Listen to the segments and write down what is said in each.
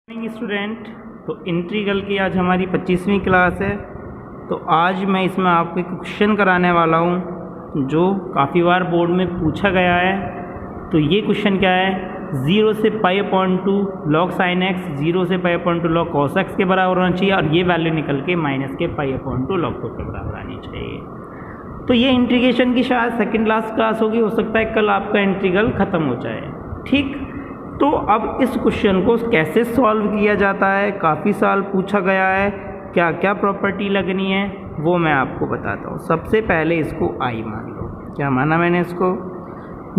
Morning student. तो integral की आज हमारी 25वीं क्लास है। तो आज मैं इसमें आपको एक क्वेश्चन कराने वाला हूँ जो काफ़ी बार बोर्ड में पूछा गया है। तो ये क्वेश्चन क्या है, 0 से π/2 log sin x 0 से π/2 log cos x के बराबर होना चाहिए और ये वैल्यू निकल के माइनस के π/2 log cos के बराबर आनी चाहिए। तो ये इंटीग्रेशन की शायद सेकेंड क्लास होगी, हो सकता है कल आपका इंटीग्रल ख़त्म हो जाए। ठीक, तो अब इस क्वेश्चन को कैसे सॉल्व किया जाता है, काफ़ी साल पूछा गया है, क्या क्या प्रॉपर्टी लगनी है वो मैं आपको बताता हूँ। सबसे पहले इसको i मान लो। क्या माना मैंने इसको,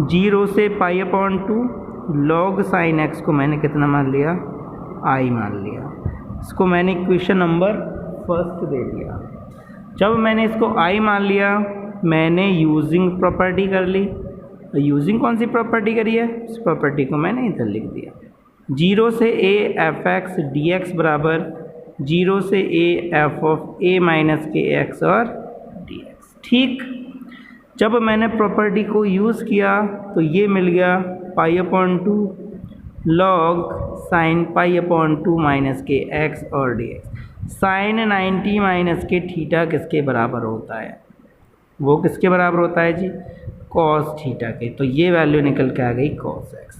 0 से π/2 log sin x को मैंने कितना मान लिया, i मान लिया। इसको मैंने इक्वेशन नंबर फर्स्ट दे दिया। जब मैंने इसको i मान लिया, मैंने यूजिंग प्रॉपर्टी कर ली। यूजिंग कौन सी प्रॉपर्टी करी है, इस प्रॉपर्टी को मैंने इधर लिख दिया। 0 से a f(x) dx बराबर 0 से a f of a minus के x और dx। ठीक, जब मैंने प्रॉपर्टी को यूज़ किया तो ये मिल गया π/2 log sin π/2 माइनस के x और dx। साइन 90 माइनस के थीटा किसके बराबर होता है, वो किसके बराबर होता है जी, cos थीटा के। तो ये वैल्यू निकल के आ गई cos x।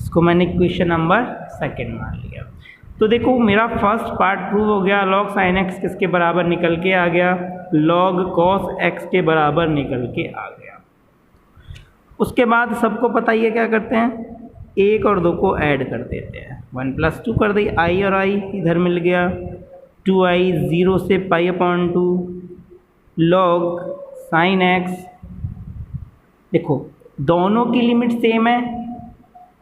इसको मैंने इक्वेशन नंबर सेकंड मान लिया। तो देखो मेरा फर्स्ट पार्ट प्रूव हो गया, log sin x किसके बराबर निकल के आ गया, log cos x के बराबर निकल के आ गया। उसके बाद सबको पता ही है क्या करते हैं, 1 और 2 को ऐड कर देते हैं, 1 + 2 कर दी, i और i इधर मिल गया, 2i 0 से π/2 log sin x। देखो दोनों की लिमिट सेम है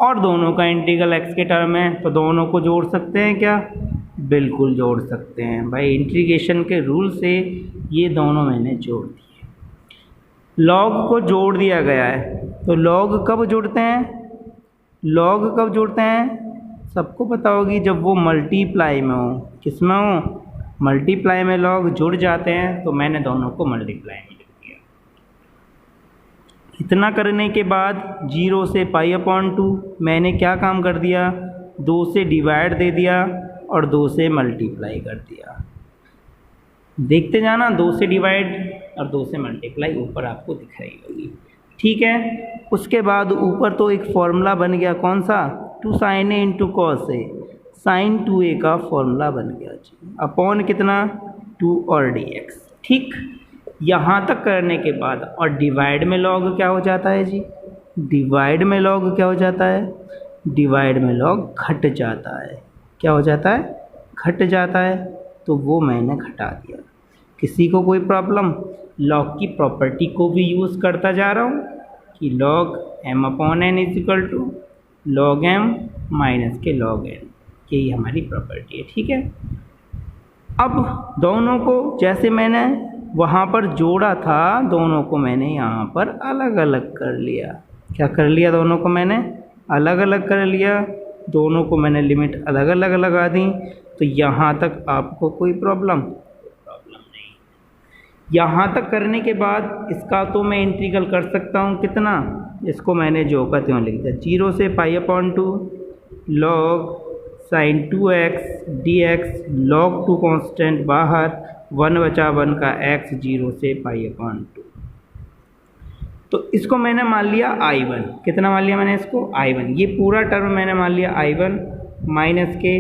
और दोनों का इंटीग्रल x के टर्म है, तो दोनों को जोड़ सकते हैं क्या, बिल्कुल जोड़ सकते हैं भाई। इंटीग्रेशन के रूल से ये दोनों मैंने जोड़ दिए, log को जोड़ दिया गया है। तो log कब जोड़ते हैं, log कब जोड़ते हैं, सबको पता होगी जब वो मल्टीप्लाई में हो। किस में हो, मल्टीप्लाई में log जुड़ जाते हैं। तो मैंने दोनों को मल्टीप्लाई में लिख दिया। इतना करने के बाद 0 से π/2 मैंने क्या काम कर दिया, 2 से डिवाइड दे दिया और 2 से मल्टीप्लाई कर दिया। देखते जाना, 2 से डिवाइड और 2 से मल्टीप्लाई ऊपर आपको दिख रही होगी। ठीक है, उसके बाद ऊपर तो एक फॉर्मूला बन गया, कौन सा, 2 sin a × cos a, sin 2a का फॉर्मूला बन गया जी, अपॉन कितना, 2 और dx। ठीक, यहाँ तक करने के बाद और डिवाइड में log क्या हो जाता है जी, डिवाइड में log क्या हो जाता है, डिवाइड में log घट जाता है। क्या हो जाता है, घट जाता है। तो वो मैंने घटा दिया। किसी को कोई प्रॉब्लम, log की प्रॉपर्टी को भी यूज़ करता जा रहा हूँ कि log m/n = log m minus के log n, यही हमारी प्रॉपर्टी है। ठीक है, अब दोनों को जैसे मैंने वहाँ पर जोड़ा था, दोनों को मैंने यहाँ पर अलग अलग कर लिया। क्या कर लिया, दोनों को मैंने अलग अलग कर लिया, दोनों को मैंने लिमिट अलग अलग लगा दी। तो यहाँ तक आपको कोई प्रॉब्लम नहीं। यहाँ तक करने के बाद इसका तो मैं इंटीग्रल कर सकता हूँ कितना, इसको मैंने जो का त्यों लिख दिया, 0 से π/2 log sin 2x dx, log 2 constant बाहर, 1 बचा 1 का x, 0 से π/2। तो इसको मैंने मान लिया i1। कितना मान लिया मैंने इसको, i1। ये पूरा टर्म मैंने मान लिया i1 माइनस के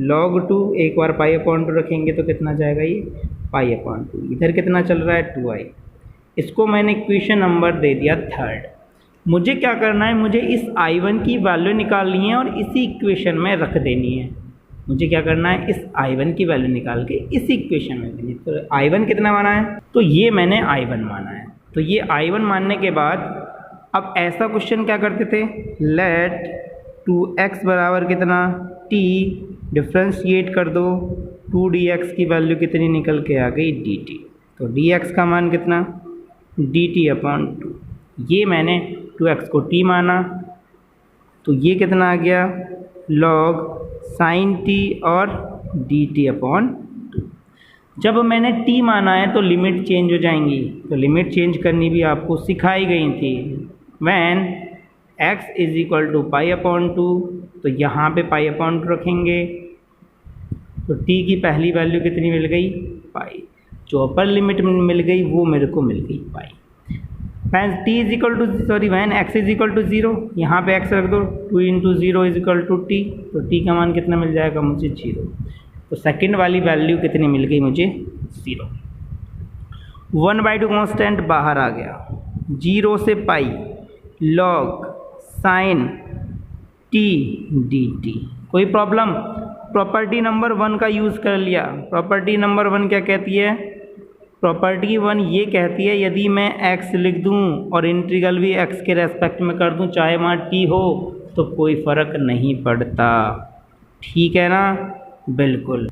log 2, एक बार π/2 रखेंगे तो कितना जाएगा ये π/2। इधर कितना चल रहा है, 2i। इसको मैंने इक्वेशन नंबर दे दिया थर्ड। मुझे क्या करना है, मुझे इस i1 की वैल्यू निकालनी है और इसी इक्वेशन में रख देनी है। मुझे क्या करना है, इस i1 की वैल्यू निकाल के इसी इक्वेशन में देनी है। तो i1 कितना माना है, तो ये मैंने i1 माना है। तो ये i1 मानने के बाद अब ऐसा क्वेश्चन क्या करते थे, लेट 2x बराबर कितना, t, डिफ्रेंशिएट कर दो, 2dx की वैल्यू कितनी निकल के आ गई, dt। तो dx का मान कितना, dt/2। ये मैंने 2x को t माना, तो ये कितना आ गया, log sin t और dt/2। जब मैंने t माना है तो लिमिट चेंज हो जाएंगी, तो लिमिट चेंज करनी भी आपको सिखाई गई थी। when x = π/2, तो यहाँ पे π/2 रखेंगे, तो टी की पहली वैल्यू कितनी मिल गई, पाई। जो अपर लिमिट मिल गई वो मेरे को मिल गई pi. When x is equal to 0, यहाँ पे एक्स रख दो, 2 × 0 इज इक्वल टू टी, तो टी का मान कितना मिल जाएगा मुझे 0। तो सेकंड वाली वैल्यू कितनी मिल गई मुझे 0। 1/2 कांस्टेंट बाहर आ गया, 0 से pi log sign T D T. कोई प्रॉब्लम? प्रॉपर्टी नंबर 1 का यूज़ कर लिया। प्रॉपर्टी नंबर 1 क्या कहती है? प्रॉपर्टी 1 ये कहती है यदि मैं x लिख दूं और इंटीग्रल भी x के रेस्पेक्ट में कर दूं, चाहे वहाँ t हो, तो कोई फ़र्क नहीं पड़ता। ठीक है ना? बिल्कुल।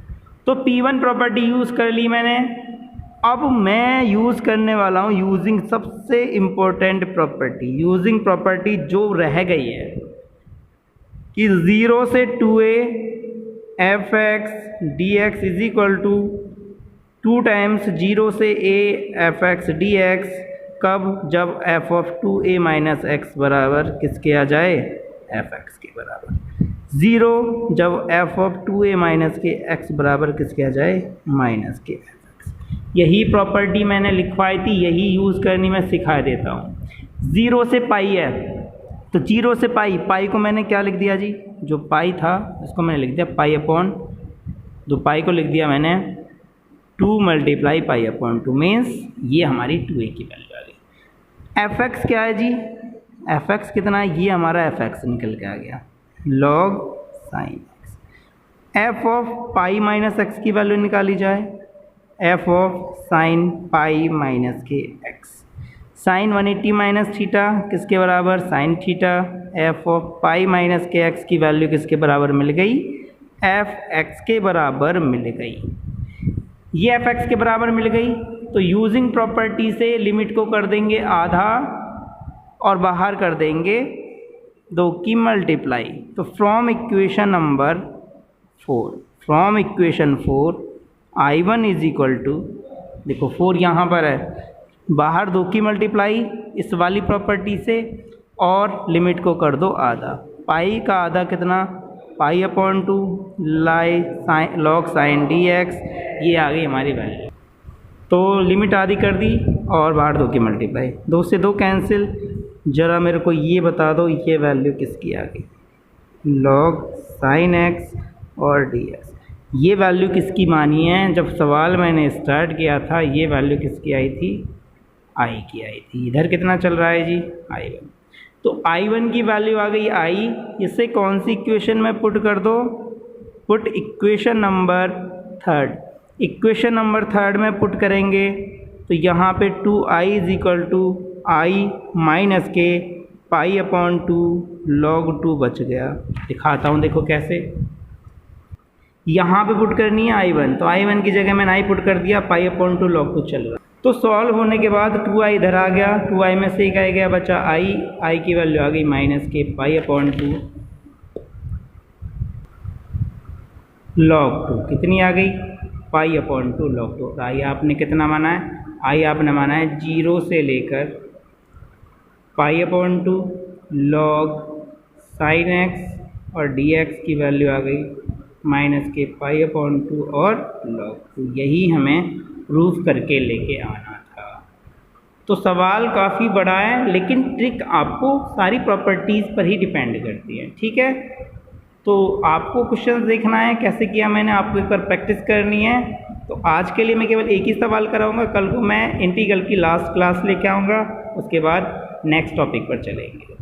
तो P1 प्रॉपर्टी यूज़ कर ली मैंने। अब मैं यूज़ करने वाला हूँ यूजिंग सबसे इम्पोर्टेंट प्रॉपर्टी, यूजिंग प्रॉपर्टी जो रह गई है कि 0 से 2a fx dx is equal to 2 times 0 से a fx dx। कब? जब f of 2a minus x बराबर किसके आ जाए? fx के बराबर। 0 जब f ऑफ 2a माइनस के x बराबर किसके आ जाए? माइनस के fx। यही प्रॉपर्टी मैंने लिखवाई थी, यही यूज़ करनी मैं सिखा देता हूँ। 0 से पाई है, तो 0 से पाई, पाई को मैंने क्या लिख दिया जी? जो पाई था इसको मैंने लिख दिया पाई अपॉन, तो पाई को लिख दिया मैंने 2 × पाई अपॉन 2, मीन्स ये हमारी 2a की वैल्यू आ गई। fx क्या है जी? fx कितना है? ये हमारा fx निकल के आ गया, log sine x। f of pi minus x की वैल्यू निकाली जाए, f of sine pi minus के x। साइन 180 माइनस थीटा किसके बराबर? Sine theta. f of pi minus के x की वैल्यू किसके बराबर मिल गई? fx के बराबर मिल गई। ये fx के बराबर मिल गई, तो यूजिंग प्रॉपर्टी से लिमिट को कर देंगे आधा और बाहर कर देंगे 2 की मल्टीप्लाई। तो from equation number 4 I1 is equal to, देखो 4 यहाँ पर है, बाहर 2 की मल्टीप्लाई इस वाली प्रॉपर्टी से और लिमिट को कर दो आधा। पाई का आधा कितना? पाई अपॉन 2 लॉग साइन dx। ये आ गई हमारी वैल्यू। तो लिमिट आधी कर दी और बाहर 2 की मल्टीप्लाई, 2 से 2 कैंसिल। ज़रा मेरे को ये बता दो ये वैल्यू किसकी आ गई? लॉग साइन x और dx। ये वैल्यू किसकी मानी है? जब सवाल मैंने स्टार्ट किया था ये वैल्यू किसकी आई थी? i की आई थी। इधर कितना चल रहा है जी? I1। तो I1 की वैल्यू आ गई i। इसे कौन सी इक्वेशन में पुट कर दो? Put equation number 3। Equation number 3 में पुट करेंगे तो यहाँ पे 2i is equal to i minus के पाई अपॉन 2 log 2 बच गया। दिखाता हूँ, देखो कैसे। यहाँ पे पुट करनी है I1, तो I1 की जगह मैंने i पुट कर दिया, पाई अपॉन 2 log 2 चल रहा। तो सॉल्व होने के बाद 2i इधर आ गया, 2i में से एक आ गया, बचा i की वैल्यू आ गई माइनस के पाई अपॉन 2 log 2। कितनी आ गई? पाई अपॉन 2 log 2। i आपने कितना माना है? i आपने माना है 0 से लेकर pi upon 2 log sine x और dx की वैल्यू आ गई माइनस के पाई अपॉन 2 और log 2। यही हमें प्रूफ करके लेके आना था। तो सवाल काफ़ी बड़ा है, लेकिन ट्रिक आपको सारी प्रॉपर्टीज़ पर ही डिपेंड करती है। ठीक है, तो आपको क्वेश्चन देखना है कैसे किया मैंने, आपको एक बार प्रैक्टिस करनी है। तो आज के लिए मैं केवल एक ही सवाल कराऊंगा, कल को मैं इंटीग्रल की लास्ट क्लास लेके आऊँगा, उसके बाद नेक्स्ट टॉपिक पर चलेंगे।